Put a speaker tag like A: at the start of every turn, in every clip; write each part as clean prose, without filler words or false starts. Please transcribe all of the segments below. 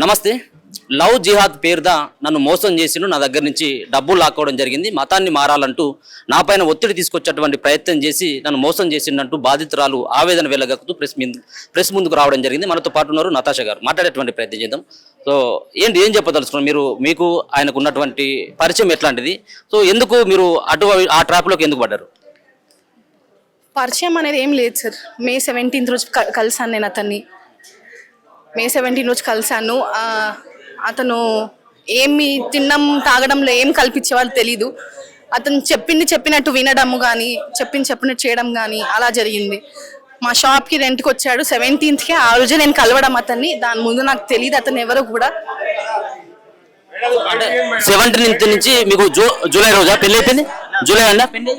A: నమస్తే. లవ్ జిహాద్ పేరుదా నన్ను మోసం చేసిండు, నా దగ్గర నుంచి డబ్బులు లాక్కోవడం జరిగింది, మతాన్ని మారాలంటూ నా పైన ఒత్తిడి తీసుకొచ్చేటువంటి ప్రయత్నం చేసి నన్ను మోసం చేసిండంటూ బాధితురాలు ఆవేదన వెలగక్కుతూ ప్రెస్ ముందుకు రావడం జరిగింది. మనతో పాటు ఉన్నారు నతాషా గారు. మాట్లాడేటువంటి ప్రయత్నం చేద్దాం. సో ఏం చెప్పదలుచుకున్నారు మీకు ఆయనకు ఉన్నటువంటి పరిచయం ఎట్లాంటిది? సో ఎందుకు మీరు ఆ ట్రాప్లోకి ఎందుకు పడ్డారు?
B: పరిచయం అనేది ఏం లేదు సార్. మే 17th రోజు కలిసాను నేను అతన్ని. మే 17 రోజు కలిసాను. అతను ఏమి తినడం తాగడంలో ఏం కల్పించేవాళ్ళు తెలీదు. అతను చెప్పినట్టు వినడము కానీ చెప్పినట్టు చేయడం కానీ అలా జరిగింది. మా షాప్కి రెంట్కి వచ్చాడు 17th. ఆ రోజు నేను కలవడం అతన్ని. దాని ముందు నాకు తెలియదు అతను ఎవరో కూడా.
A: 17th నుంచి మీకు జూలై రోజా పెళ్లి అయిపోయింది? జూలై అండి,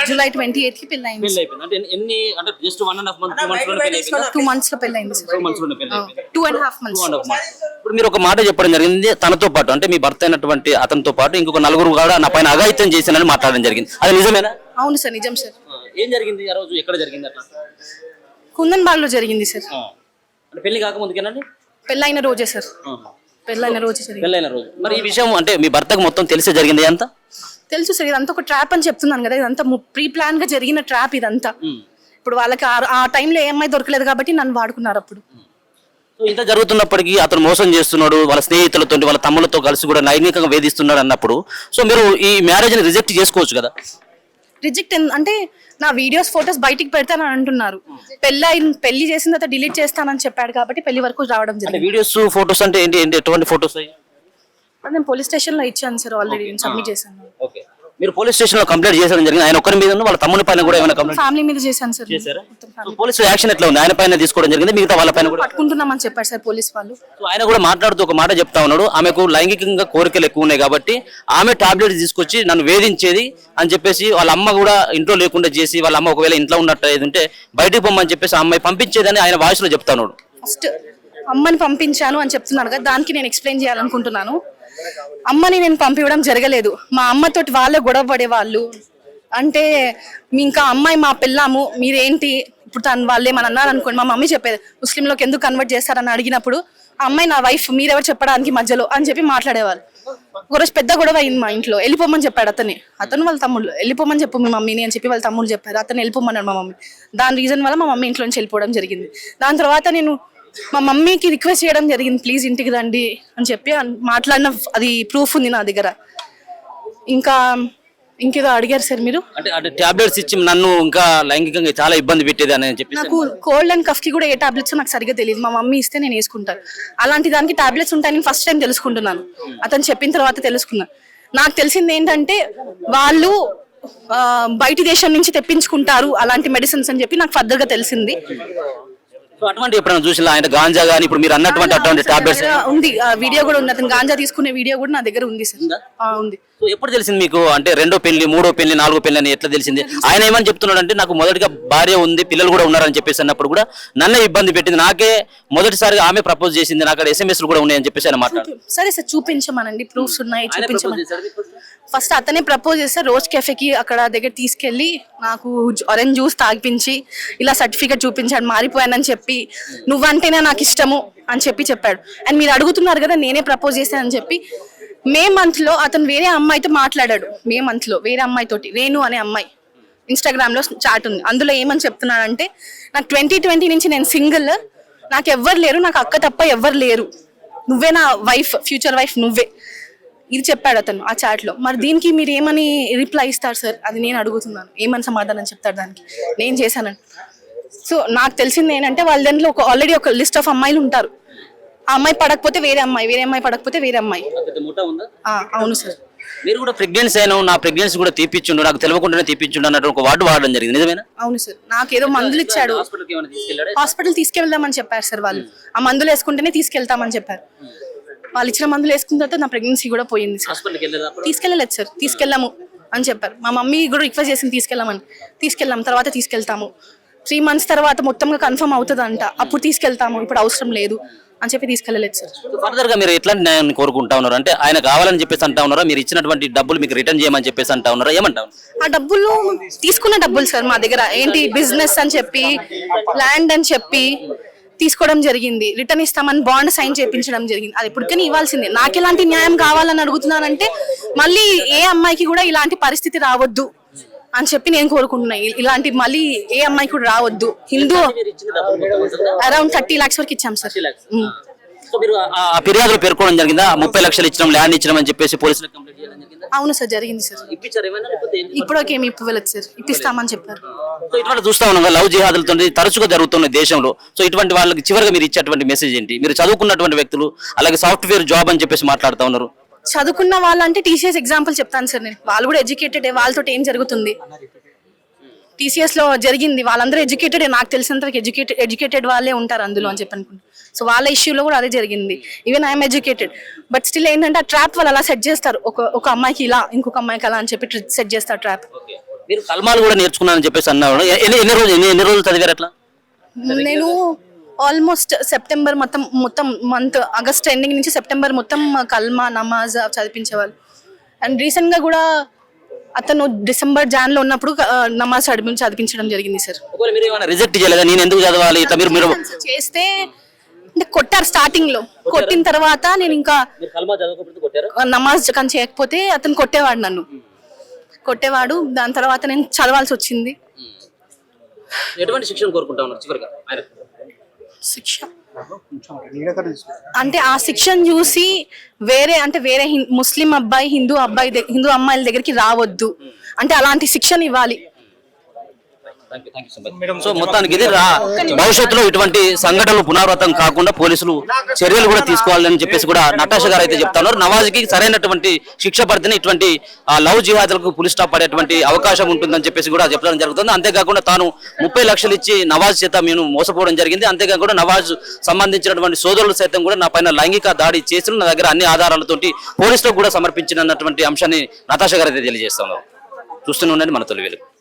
B: జూలై 28కి పెళ్ళి అయింది.
A: అంటే ఎన్ని, అంటే జస్ట్ 1.5 month 2 months లోనే పెళ్లి అయిపోయింది?
B: 2 months లో పెళ్ళి అయింది సార్.
A: 2 months లోనే పెళ్లి అయిపోయింది.
B: 2.5 months.
A: ఇప్పుడు మీరు ఒక మాట చెప్పడం జరిగింది, తనతో పాటు అంటే మీ భర్త అయినటువంటి అతనితో పాటు ఇంకొక నలుగురు కూడా నా పైన అఘాయిత్యం చేశానని మాట్లాడడం జరిగింది. అది నిజమేనా?
B: అవును సార్, నిజం సార్.
A: ఏం జరిగింది ఆ రోజు? ఎక్కడ జరిగింది అట్లా?
B: కుందన్బాగ్లో జరిగింది సార్.
A: అంటే పెళ్లి కాకముందుకేనండి?
B: పెళ్ళైన రోజే సార్. పెళ్ళైన రోజే జరిగింది.
A: పెళ్ళైన రోజు. మరి ఈ విషయం అంటే మీ భర్తకు మొత్తం తెలిసే జరిగింది అంతా? తెలుసు
B: సార్. ఇదంతా ఒక ట్రాప్ అని చెప్తున్నాను కదా. ఇదంతా ప్రీ ప్లాన్ గా జరిగిన ట్రాప్ ఇదంతా. ఇప్పుడు వాళ్ళకి ఆ టైంలో ఏమై దొరకలేదు కాబట్టి నన్ను వాడుకున్నారు అప్పుడు.
A: ఇంత జరుగుతున్నప్పటికీ అతను మోసం చేస్తున్నాడు, వాళ్ళ స్నేహితులతో వాళ్ళ తమ్ములతో కలిసి కూడా లైంగికంగా వేధిస్తున్నాడు అన్నప్పుడు సో మీరు ఈ మ్యారేజ్ ని రిజెక్ట్ చేసుకోవచ్చు కదా?
B: రిజెక్ట్ అంటే నా వీడియోస్ ఫొటోస్ బయటికి పెడతానని అంటున్నారు. పెళ్లి చేసిన తర్వాత డిలీట్ చేస్తానని చెప్పాడు కాబట్టి పెళ్లి వరకు రావడం జరిగింది.
A: వీడియోస్ ఫొటోస్ అంటే ఏంటి, ఎటువంటి ఫొటోస్?
B: నేను పోలీస్ స్టేషన్ లో ఇచ్చాను సార్, ఆల్రెడీ సబ్మిట్ చేశాను.
A: ఓకే, మీరు పోలీస్ స్టేషన్ లో కంప్లైంట్ చేశారని జరిగింది. ఆయన ఒక్కరి మీద వాళ్ళ తమ్ముని పైన కూడా ఏమైనా కంప్లైంట్?
B: ఫ్యామిలీ మీద చేశాను సార్.
A: పోలీసు యాక్షన్ ఎట్లా ఉంది? ఆయన పైన తీసుకోవడం జరిగింది, మిగతా వాళ్ళ పైన కూడా
B: పట్టుకుంటున్నామని చెప్పారు సార్ పోలీస్ వాళ్ళు.
A: ఆయన కూడా మాట్లాడుతూ ఒక మాట చెప్తా ఉన్నాడు, ఆమెకు లైంగికంగా కోరికలు ఎక్కువ ఉన్నాయి కాబట్టి ఆమె టాబ్లెట్స్ తీసుకొచ్చి నన్ను వేధించేది అని చెప్పేసి వాళ్ళ అమ్మ కూడా ఇంట్లో లేకుండా చేసి వాళ్ళ అమ్మ ఒకవేళ ఇంట్లో ఉన్నట్టు ఉంటే బయటకు పొమ్మని చెప్పేసి ఆ అమ్మాయి పంపించేదని ఆయన వాయిస్ లో చెప్తా ఉన్నాడు.
B: ఫస్ట్ అమ్మని పంపించాను అని చెప్తున్నాను కదా, దానికి నేను ఎక్స్ప్లెయిన్ చేయాలనుకుంటున్నాను. అమ్మని నేను పంపించడం జరగలేదు. మా అమ్మతోటి వాళ్ళే గొడవ పడేవాళ్ళు. అంటే ఇంకా అమ్మాయి మా పిల్లము, మీరేంటి ఇప్పుడు తను వాళ్ళు ఏమని అన్నారు అనుకోండి, మా మమ్మీ చెప్పేది ముస్లింలోకి ఎందుకు కన్వర్ట్ చేస్తారని అడిగినప్పుడు ఆ అమ్మాయి నా వైఫ్, మీరెవరు చెప్పడానికి మధ్యలో అని చెప్పి మాట్లాడేవాళ్ళు. ఒకరోజు పెద్ద గొడవ అయింది మా ఇంట్లో. వెళ్ళిపోమని చెప్పాడు అతను వాళ్ళ తమ్ముళ్ళు. వెళ్ళిపోమని చెప్పు మీ మమ్మీని అని చెప్పి వాళ్ళ తమ్ముళ్ళు చెప్పారు. అతను వెళ్ళిపోమన్నాడు మా మమ్మీ. దాని రీజన్ వల్ల మా మమ్మీ ఇంట్లో నుంచి వెళ్ళిపోవడం జరిగింది. దాని తర్వాత నేను మా మమ్మీకి రిక్వెస్ట్ చేయడం జరిగింది, ప్లీజ్ ఇంటికి రండి అని చెప్పి మాట్లాడిన అది ప్రూఫ్ ఉంది నా దగ్గర. ఇంకేదో అడిగారు సార్ మీరు.
A: అంటే టాబ్లెట్స్ ఇచ్చి నన్ను ఇంకా లైంగికంగా చాలా ఇబ్బంది పెట్టేది అని చెప్పి.
B: నాకు కోల్డ్ అండ్ కఫ్ కి కూడా ఏ టాబ్లెట్స్ నాకు సరిగ్గా తెలియదు. మా మమ్మీ ఇస్తే నేను వేసుకుంటాను. అలాంటి దానికి టాబ్లెట్స్ ఉంటాయని ఫస్ట్ టైం తెలుసుకుంటున్నాను. అతను చెప్పిన తర్వాత తెలుసుకున్నాను. నాకు తెలిసింది ఏంటంటే వాళ్ళు బయటి దేశం నుంచి తెప్పించుకుంటారు అలాంటి మెడిసిన్స్ అని చెప్పి నాకు ఫర్దర్ గా తెలిసింది.
A: అటువంటి ఎప్పుడైనా చూసి ఆయన గాంజా గానీ ఇప్పుడు మీరు అన్నటువంటి అటువంటి టాబ్లెట్స్
B: ఉంది, వీడియో కూడా ఉంది. అతను గాంజా తీసుకునే వీడియో కూడా నా దగ్గర ఉంది సార్. ఉంది.
A: ఎప్పుడు తెలిసింది మీకు? అంటే 2వ పెళ్లి, 3వ పెళ్లి, 4వ పెళ్లి అని ఎట్లా తెలిసింది? ఆయన ఏమని చెప్తున్నాడు అంటే నాకు మొదటిగా భార్య ఉంది, పిల్లలు కూడా ఉన్నారని చెప్పేసి అన్నప్పుడు కూడా నన్నే ఇబ్బంది పెట్టింది, నాకే మొదటిసారిగా ఆమె ప్రపోజ్ చేసింది, నాకు అక్కడ SMS కూడా ఉన్నాయని చెప్పేసి ఆయన మాట్లాడు.
B: సరే సార్, చూపించమనండి, ప్రూఫ్స్ ఉన్నాయి, చూపించమని. ఫస్ట్ అతనే ప్రపోజ్ చేస్తే రోజ్ కెఫేకి అక్కడ దగ్గర తీసుకెళ్లి నాకు ఆరెంజ్ జ్యూస్ తాగిపించి ఇలా సర్టిఫికేట్ చూపించాడు, మారిపోయానని చెప్పి, నువ్వంటేనే నాకు ఇష్టము అని చెప్పాడు. అండ్ మీరు అడుగుతున్నారు కదా నేనే ప్రపోజ్ చేశానని చెప్పి, మే మంత్ లో అతను వేరే అమ్మాయితో మాట్లాడాడు. మే మంత్ లో వేరే అమ్మాయితోటి, రేణు అనే అమ్మాయి, ఇన్స్టాగ్రామ్ లో చాట్ ఉంది. అందులో ఏమని చెప్తున్నాడంటే నాకు 2020 నుంచి నేను సింగిల్, నాకు ఎవ్వరు లేరు, నాకు అక్క తప్ప ఎవ్వరు లేరు, నువ్వే నా వైఫ్, ఫ్యూచర్ వైఫ్ నువ్వే, ఇది చెప్పాడు అతను ఆ చాట్ లో. మరి దీనికి మీరు ఏమని రిప్లై ఇస్తారు సార్? అది నేను అడుగుతున్నాను. ఏమని సమాధానం చెప్తారు దానికి? నేను చేశానని. సో నాకు తెలిసింది ఏంటంటే వాళ్ళ దాంట్లో ఆల్రెడీ ఒక లిస్ట్ ఆఫ్ అమ్మాయిలు ఉంటారు. ఆ అమ్మాయి పడకపోతే వేరే అమ్మాయి, వేరే అమ్మాయి పడకపోతే వేరే అమ్మాయి. అవును సార్.
A: మీరు కూడా ప్రెగ్నెన్సీ అయినా, నా ప్రెగ్నెన్సీ కూడా తీపిచ్చుండు, నాకు తెలియకుండానే తీపిచ్చుండు అన్నట్టు ఒక వార్డు వాడడం జరిగింది, నిజమేనా?
B: అవును సార్. నాకు ఏదో మందులు ఇచ్చాడు, హాస్పిటల్ తీసుకెళ్దామని చెప్పారు సార్ వాళ్ళు. ఆ మందులు వేసుకుంటేనే తీసుకెళ్తామని చెప్పారు. వాళ్ళు ఇచ్చిన మందులు వేసుకున్న తర్వాత నా ప్రెగ్నెన్సీ కూడా పోయింది సార్. తీసుకెళ్ళలేదు సార్, తీసుకెళ్ళాము అని చెప్పారు. మా మమ్మీ కూడా రిక్వెస్ట్ చేసింది తీసుకెళ్ళాం, తర్వాత తీసుకెళ్తాము, 3 months తర్వాత మొత్తంగా కన్ఫర్మ్ అవుతుందంట, అప్పుడు తీసుకెళ్తాము, ఇప్పుడు అవసరం లేదు అని చెప్పి తీసుకెళ్ళలేదు సార్.
A: ఫర్దర్ గా మీరు ఎట్లాంటి న్యాయాన్ని కోరుకుంటా ఉన్నారు? అంటే ఆయన కావాలని చెప్పేసి అంటా ఉన్నారా, మీరు ఇచ్చినటువంటి డబ్బులు మీకు రిటర్న్ చేయమని చెప్పేసి అంటా ఉన్నారా, ఏమంటా?
B: ఆ డబ్బులు తీసుకున్న డబ్బులు సార్ మా దగ్గర ఏంటి బిజినెస్ అని చెప్పి, ల్యాండ్ అని చెప్పి తీసుకోవడం జరిగింది, రిటర్న్ ఇస్తామని బాండ్ సైన్ చేయించడం జరిగింది. అది ఇప్పటికైనా ఇవ్వాల్సిందే. నాకు ఎలాంటి న్యాయం కావాలని అడుగుతున్నానంటే మళ్ళీ ఏ అమ్మాయికి కూడా ఇలాంటి పరిస్థితి రావద్దు అని చెప్పి నేను కోరుకుంటున్నాను. ఇలాంటి మళ్ళీ ఏ అమ్మాయికి కూడా రావద్దు. హిందూ అరౌండ్ 30 lakhs వరకు ఇచ్చాం సార్.
A: సో మీరు ఆ ఫిర్యాదులు పేర్కోవడం జరిగిందా? 30 లక్షలు ఇచ్చినాం, ల్యాండ్ ఇచ్చినాం అని చెప్పేసి పోలీసులకు కంప్లైంట్ చేయడం జరిగిందా?
B: అవును సార్, జరిగింది సార్.
A: ఇప్పించారు ఏమైనా లేకపోతే ఏంటి?
B: ఇప్పటికేమి ఇవ్వలేదు సార్, ఇప్పిస్తామని చెప్పారు.
A: సో ఇటువంటి చూస్తా ఉన్నాం కదా, లవ్ జిహాదులతో తరచుగా జరుగుతున్న దేశంలో. సో ఇటువంటి వాళ్ళకి చివరిగా మీరు ఇచ్చేటువంటి మెసేజ్ ఏంటి? మీరు చదువుకున్నటువంటి వ్యక్తులు, అలాగే సాఫ్ట్వేర్ జాబ్ అని చెప్పేసి మాట్లాడుతూ ఉన్నారు.
B: చదువుకున్న వాళ్ళంటే టీసీఎస్ ఎగ్జాంపుల్ చెప్తాను సార్ నేను. వాళ్ళు కూడా ఎడ్యుకేటెడ్, వాళ్ళతో ఏం జరుగుతుంది టీసీఎస్ లో జరిగింది. వాళ్ళందరూ ఎడ్యుకేటెడ్, నాకు తెలిసినంత ఎడ్యుకేటెడ్ వాళ్ళే ఉంటారు అందులో అని చెప్పి అనుకుంటున్నాను. సో వాళ్ళ ఇష్యూలో కూడా అదే జరిగింది. Even I'm educated, but still ఏంటంటే ఆ ట్రాప్ వాళ్ళు అలా సెట్ చేస్తారు. ఒక అమ్మాయికి ఇలా, ఇంకొక అమ్మాయికి అలా అని చెప్పి సెట్ చేస్తారు ట్రాప్.
A: మీరు కల్మాలు కూడా నేర్చుకున్నారని చెప్పేసి అన్నారు. ఎన్ని రోజులు చదివారు అట్లా?
B: నేను ఆల్మోస్ట్ సెప్టెంబర్ మొత్తం మంత్, ఆగస్ట్ ఎండింగ్ నుంచి సెప్టెంబర్ మొత్తం కల్మా, నమాజ్ చదివించేవాళ్ళు. అండ్ రీసెంట్ గా కూడా అతను డిసెంబర్ జాన్ లో ఉన్నప్పుడు నమాజ్ చదివించడం జరిగింది సార్.
A: ఒకవేళ మీరు ఏమైనా రిజెక్ట్ చేయలేదా? నేను ఎందుకు చదవాలి ఇట్లా? మీరు
B: చేస్తే అంటే కొట్టారు స్టార్టింగ్ లో. కొట్టిన తర్వాత నేను ఇంకా నమాజ్ కానీ చేయకపోతే అతను కొట్టేవాడు, నన్ను కొట్టేవాడు. దాని తర్వాత నేను చదవాల్సి వచ్చింది.
A: ఎటువంటి శిక్షణ కోరుకుంటా ఉన్నారు చివరిగా?
B: శిక్ష అంటే ఆ శిక్షణ చూసి వేరే ముస్లిం అబ్బాయి హిందూ అమ్మాయిల దగ్గరికి రావద్దు అంటే అలాంటి శిక్షణ ఇవ్వాలి.
A: సో మొత్తానికి ఇది భవిష్యత్తులో ఇటువంటి సంఘటనలు పునరావృతం కాకుండా పోలీసులు చర్యలు కూడా తీసుకోవాలని చెప్పేసి కూడా నటాషా గారు అయితే చెప్తా ఉన్నారు. నవాజ్కి సరైనటువంటి శిక్ష పడితేనే ఇటువంటి లవ్ జిహాదులకు పులి స్టాప్ పడేటువంటి అవకాశం ఉంటుందని చెప్పేసి కూడా చెప్పడం జరుగుతుంది. అంతేకాకుండా తాను 30 లక్షలు ఇచ్చి నవాజ్ చేత నేను మోసపోవడం జరిగింది. అంతేకాకుండా నవాజ్ సంబంధించినటువంటి సోదరులు సైతం కూడా నా పైన లైంగిక దాడి చేసిన నా దగ్గర అన్ని ఆధారాలతోటి పోలీసులకు కూడా సమర్పించినటువంటి అంశాన్ని నటాషా గారు అయితే తెలియజేస్తున్నారు. చూస్తూనే ఉండండి మన తొలి వెలుగు.